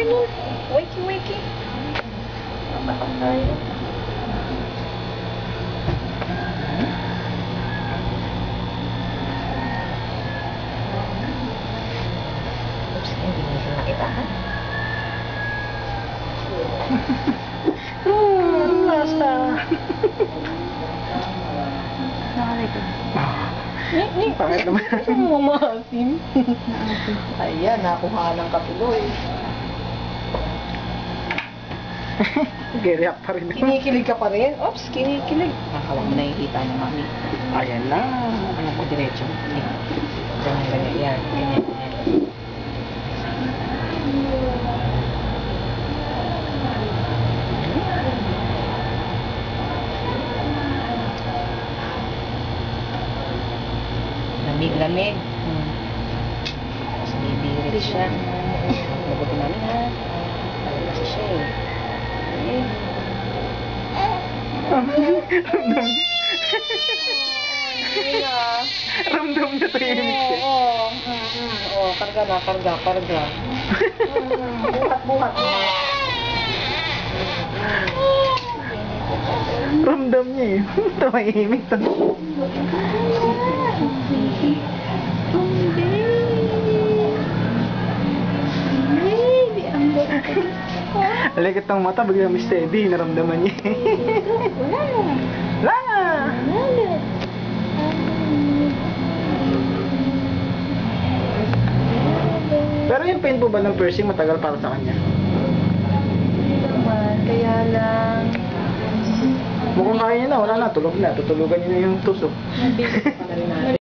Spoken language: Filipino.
tayo nun. Wakey. Matakap tayo. Oops, hindi nyo nakita, ha? Nasa. Nakalito. Bakit naman? Mamasin. Ayan, nakuha ng katuloy. Geriak pa rin. Kinikilig ka pa rin? Oops, kinikilig. Nakawag mo nakikita ng mami. Ayan na. Ano ko diretso? Ganyan. Yan, ganyan. Lamig. Tapos bibirit siya. Mabuti namin, ha? Ano kasi siya, eh. Ramdam niya tahimik siya. Oo, karga. Buhat. Ramdam niya eh. Tahimik to. Alikit ng mata, biglang steady, naramdaman niya. Wala na! Pero yung pain po ba ng piercing matagal para sa kanya? Hindi naman, kaya lang... Mukhang kaya niya na, wala na, tulog na. Tutulugan niya na yung tusok.